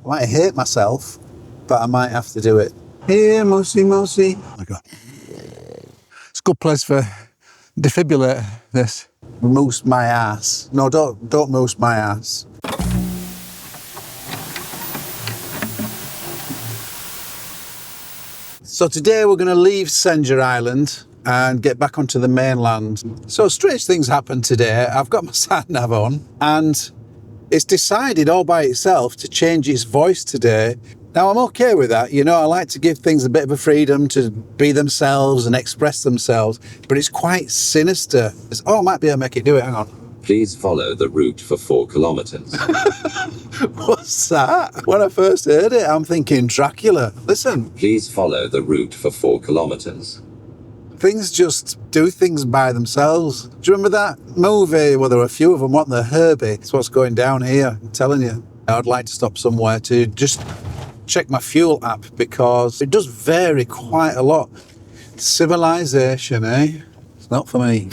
I might hate myself, but I might have to do it. Here, Mousse, Mousse. Oh my God. It's a good place for defibrillator, this. Mousse my ass. No, don't mousse my ass. So today we're going to leave Senja Island and get back onto the mainland. So strange things happened today. I've got my satnav on and it's decided all by itself to change its voice today. Now I'm okay with that, you know, I like to give things a bit of a freedom to be themselves and express themselves, but it's quite sinister. Oh, I might be able to make it do it, hang on. Please follow the route for 4 kilometers. What's that? When I first heard it, I'm thinking Dracula. Listen. Please follow the route for 4 kilometers. Things just do things by themselves. Do you remember that movie? Well, there were a few of them, weren't there? Herbie. It's what's going down here, I'm telling you. I'd like to stop somewhere to just check my fuel app because it does vary quite a lot. Civilization, eh? It's not for me.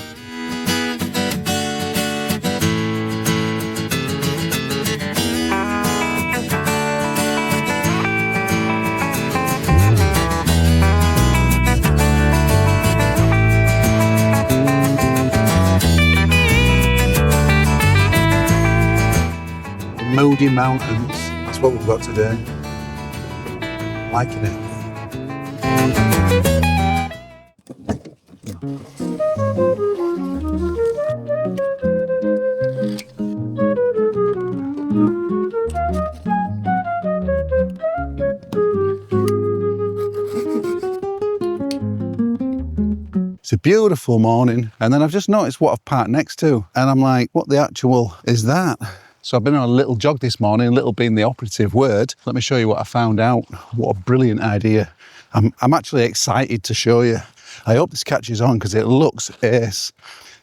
Moody Mountains, that's what we've got to do. Liking it. It's a beautiful morning, and then I've just noticed what I've parked next to, and I'm like, what the actual is that? So I've been on a little jog this morning, little being the operative word. Let me show you what I found out. What a brilliant idea. I'm actually excited to show you. I hope this catches on because it looks ace.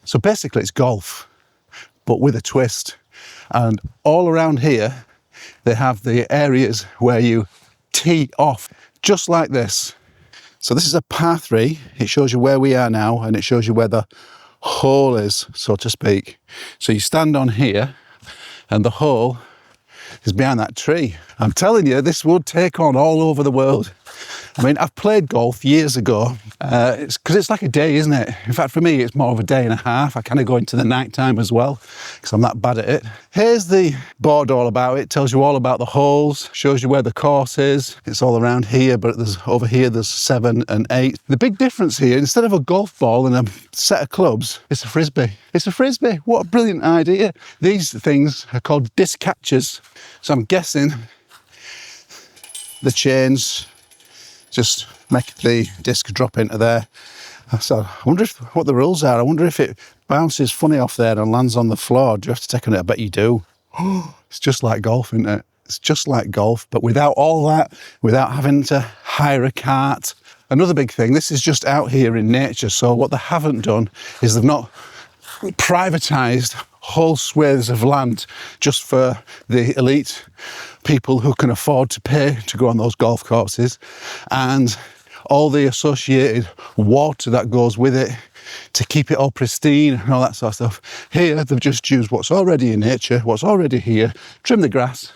So basically it's golf, but with a twist. And all around here, they have the areas where you tee off, just like this. So this is a par 3. It shows you where we are now, and it shows you where the hole is, so to speak. So you stand on here, and the hole is behind that tree. I'm telling you, this would take on all over the world. I mean, I've played golf years ago. It's because it's like a day, isn't it? In fact, for me, it's more of a day and a half. I kind of go into the night time as well because I'm that bad at it. Here's the board all about it. Tells you all about the holes, shows you where the course is. It's all around here, but there's over here, there's 7 and 8. The big difference here, instead of a golf ball and a set of clubs, it's a frisbee. It's a frisbee. What a brilliant idea. These things are called disc catchers. So I'm guessing the chains just make the disc drop into there. So I wonder what the rules are. I wonder if it bounces funny off there and lands on the floor. Do you have to take on it? I bet you do. It's just like golf, isn't it? It's just like golf, but without all that, without having to hire a cart. Another big thing, this is just out here in nature. So what they haven't done is they've not privatised whole swathes of land just for the elite people who can afford to pay to go on those golf courses, and all the associated water that goes with it to keep it all pristine and all that sort of stuff. Here they've just used what's already in nature, what's already here, trim the grass,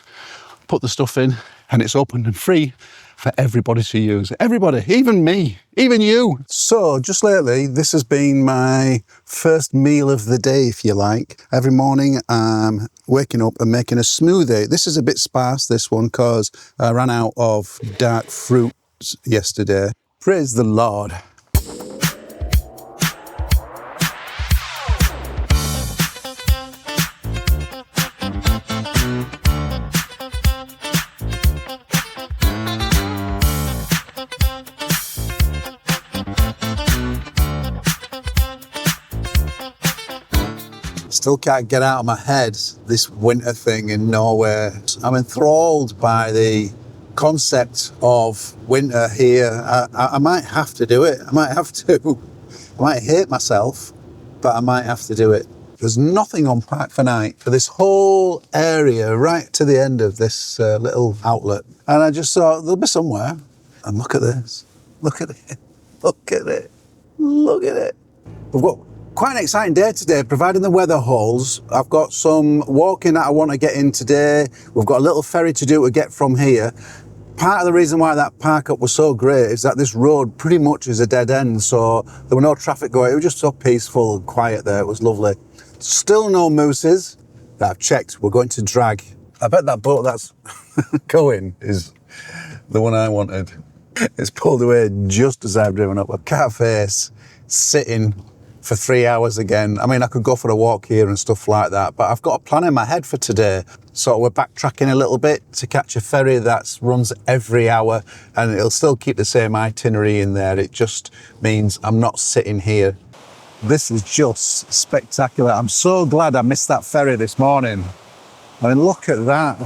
put the stuff in, and it's open and free for everybody to use. Everybody, even me, even you. So just lately, this has been my first meal of the day, if you like. Every morning I'm waking up and making a smoothie. This is a bit sparse, this one, because I ran out of dark fruits yesterday. Praise the Lord. Still can't get out of my head this winter thing in Norway. I'm enthralled by the concept of winter here. I might have to do it. I might hate myself, but I might have to do it. There's nothing on Park for Night for this whole area right to the end of this little outlet. And I just thought there'll be somewhere. And look at this. Look at it. Look at it. Look at it. We've got quite an exciting day today, providing the weather holds. I've got some walking that I want to get in today. We've got a little ferry to do to get from here. Part of the reason why that park up was so great is that this road pretty much is a dead end, so there were no traffic going. It was just so peaceful and quiet there. It was lovely. Still no mooses that I've checked. We're going to drag. I bet that boat that's going is the one I wanted. It's pulled away just as I've driven up. A cat face, sitting for 3 hours again. I mean, I could go for a walk here and stuff like that, but I've got a plan in my head for today. So we're backtracking a little bit to catch a ferry that runs every hour, and it'll still keep the same itinerary in there. It just means I'm not sitting here. This is just spectacular. I'm so glad I missed that ferry this morning. I mean, look at that.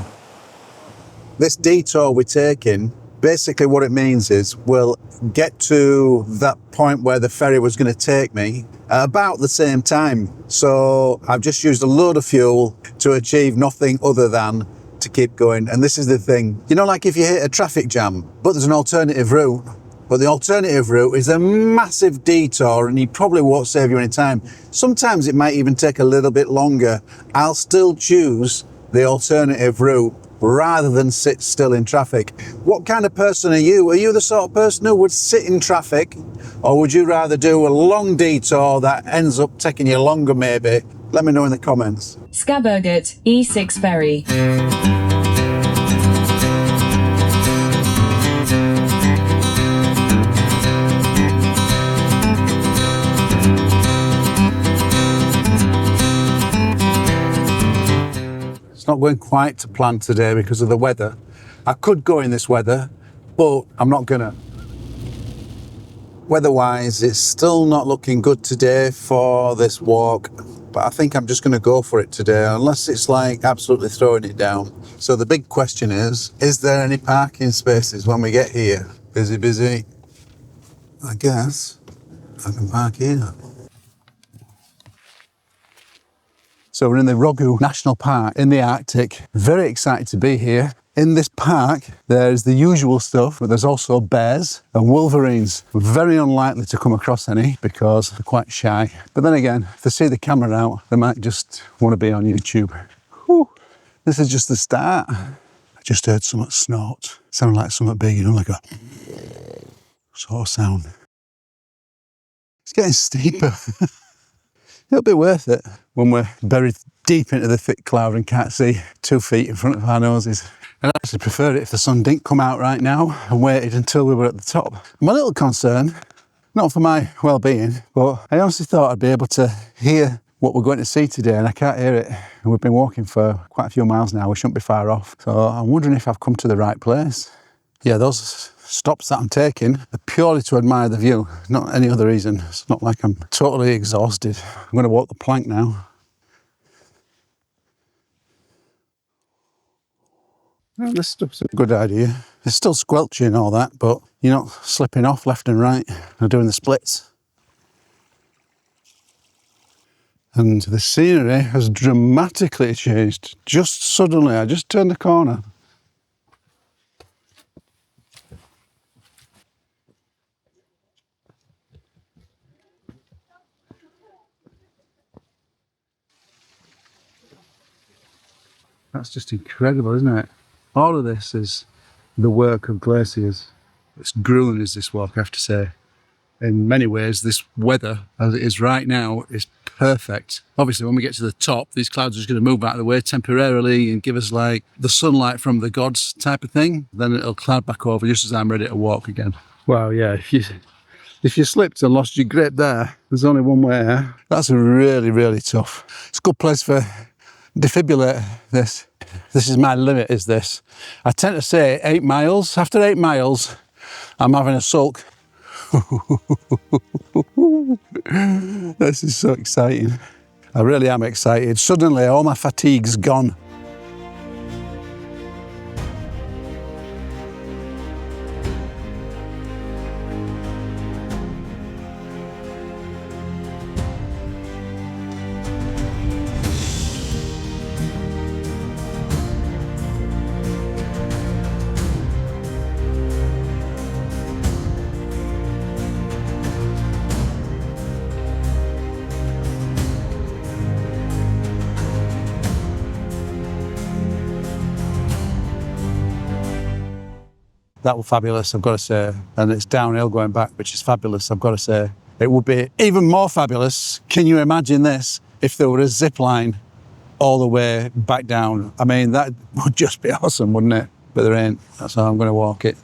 This detour we're taking, basically what it means is we'll get to that point where the ferry was going to take me at about the same time. So I've just used a load of fuel to achieve nothing other than to keep going. And this is the thing, you know, like if you hit a traffic jam, but there's an alternative route, but the alternative route is a massive detour and he probably won't save you any time. Sometimes it might even take a little bit longer. I'll still choose the alternative route rather than sit still in traffic. What kind of person are you? Are you the sort of person who would sit in traffic, or would you rather do a long detour that ends up taking you longer maybe? Let me know in the comments. Skaberget, E6 ferry. It's not going quite to plan today because of the weather. I could go in this weather, but I'm not gonna. Weather-wise, it's still not looking good today for this walk, but I think I'm just gonna go for it today, unless it's like absolutely throwing it down. So the big question is there any parking spaces when we get here? Busy, busy. I guess I can park here. So we're in the Rago National Park in the Arctic. Very excited to be here. In this park, there's the usual stuff, but there's also bears and wolverines. Very unlikely to come across any because they're quite shy. But then again, if they see the camera out, they might just want to be on YouTube. Whew. This is just the start. I just heard something snort. Sounded like something big, you know, like a sort of sound. It's getting steeper. It'll be worth it when we're buried deep into the thick cloud and can't see 2 feet in front of our noses. I'd actually prefer it if the sun didn't come out right now and waited until we were at the top. I'm a little concerned, not for my well-being, but I honestly thought I'd be able to hear what we're going to see today, and I can't hear it. And we've been walking for quite a few miles now. We shouldn't be far off. So I'm wondering if I've come to the right place. Yeah, those stops that I'm taking are purely to admire the view, not any other reason. It's not like I'm totally exhausted. I'm going to walk the plank now. Well, this stuff's a good idea. It's still squelchy and all that, but you're not slipping off left and right and doing the splits. And the scenery has dramatically changed. Just suddenly, I just turned the corner. That's just incredible, isn't it? All of this is the work of glaciers. It's grueling as this walk, I have to say. In many ways, this weather, as it is right now, is perfect. Obviously, when we get to the top, these clouds are just going to move out of the way temporarily and give us like the sunlight from the gods type of thing. Then it'll cloud back over just as I'm ready to walk again. Wow, yeah, if you slipped and lost your grip there, there's only one way. That's really, really tough. It's a good place for defibrillator, this. This is my limit, is this. I tend to say 8 miles. After 8 miles, I'm having a sulk. This is so exciting. I really am excited. Suddenly, all my fatigue's gone. That was fabulous, I've got to say. And it's downhill going back, which is fabulous, I've got to say. It would be even more fabulous, can you imagine this, if there were a zip line all the way back down. I mean, that would just be awesome, wouldn't it? But there ain't, that's how I'm going to walk it.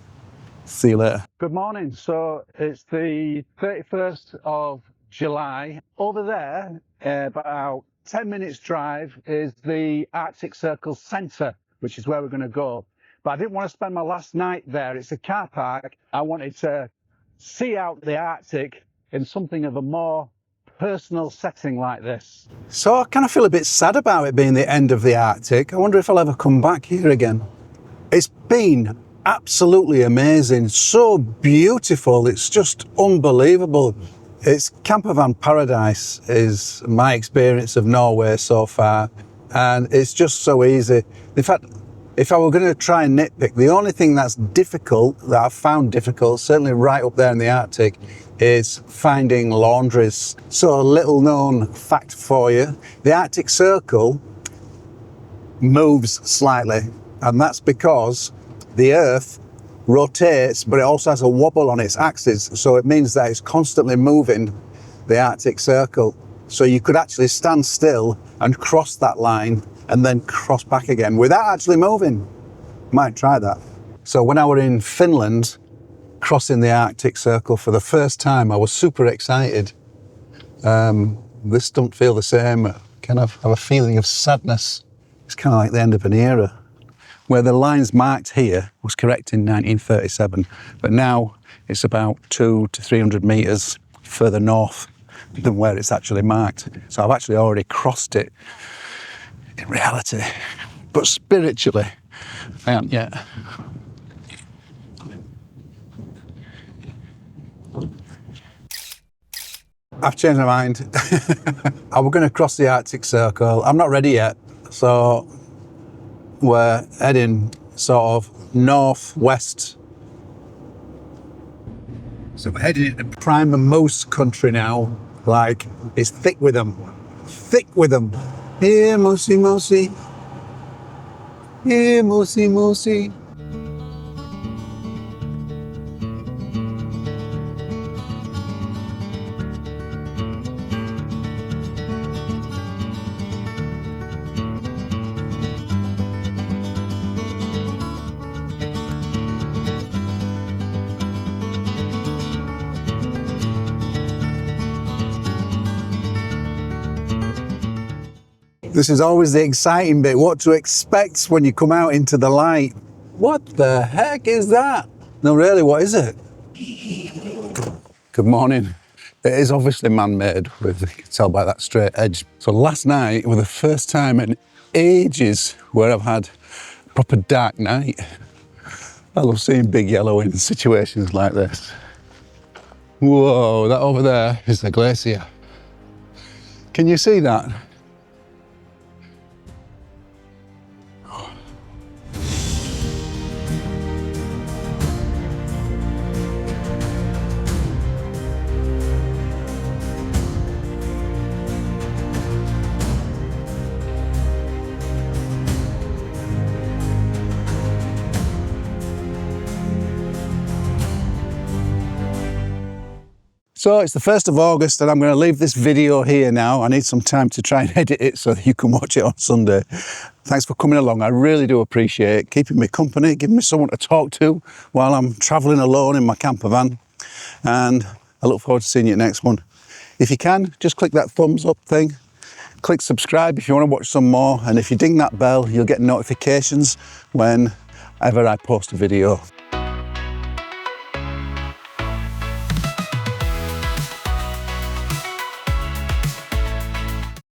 See you later. Good morning. So it's the 31st of July. Over there, about 10 minutes drive, is the Arctic Circle Centre, which is where we're going to go. But I didn't want to spend my last night there. It's a car park. I wanted to see out the Arctic in something of a more personal setting like this. So I kind of feel a bit sad about it being the end of the Arctic. I wonder if I'll ever come back here again. It's been absolutely amazing, so beautiful, it's just unbelievable. It's campervan paradise is my experience of Norway so far, and it's just so easy. In fact, if I were going to try and nitpick, the only thing that's difficult, that I've found difficult, certainly right up there in the Arctic, is finding laundries. So a little known fact for you, the Arctic Circle moves slightly, and that's because the Earth rotates, but it also has a wobble on its axis, so it means that it's constantly moving the Arctic Circle. So you could actually stand still and cross that line and then cross back again without actually moving. Might try that. So when I were in Finland, crossing the Arctic Circle for the first time, I was super excited. This don't feel the same. I kind of have a feeling of sadness. It's kind of like the end of an era. Where the lines marked here was correct in 1937, but now it's about 200 to 300 metres further north than where it's actually marked. So I've actually already crossed it in reality, but spiritually, I haven't yet. I've changed my mind. I was going to cross the Arctic Circle. I'm not ready yet, so we're heading sort of northwest. So we're heading into prime Mousse country now. Like, it's thick with them. Thick with them. Here, Mousse, Mousse. Here, Mousse, Mousse. This is always the exciting bit, what to expect when you come out into the light. What the heck is that? No, really, what is it? Good morning. It is obviously man-made, you can tell by that straight edge. So last night was the first time in ages where I've had a proper dark night. I love seeing big yellow in situations like this. Whoa, that over there is the glacier. Can you see that? So it's the 1st of August and I'm going to leave this video here now. I need some time to try and edit it so that you can watch it on Sunday. Thanks for coming along. I really do appreciate it. Keeping me company, giving me someone to talk to while I'm travelling alone in my camper van. And I look forward to seeing you next one. If you can, just click that thumbs up thing. Click subscribe if you want to watch some more. And if you ding that bell, you'll get notifications whenever I post a video.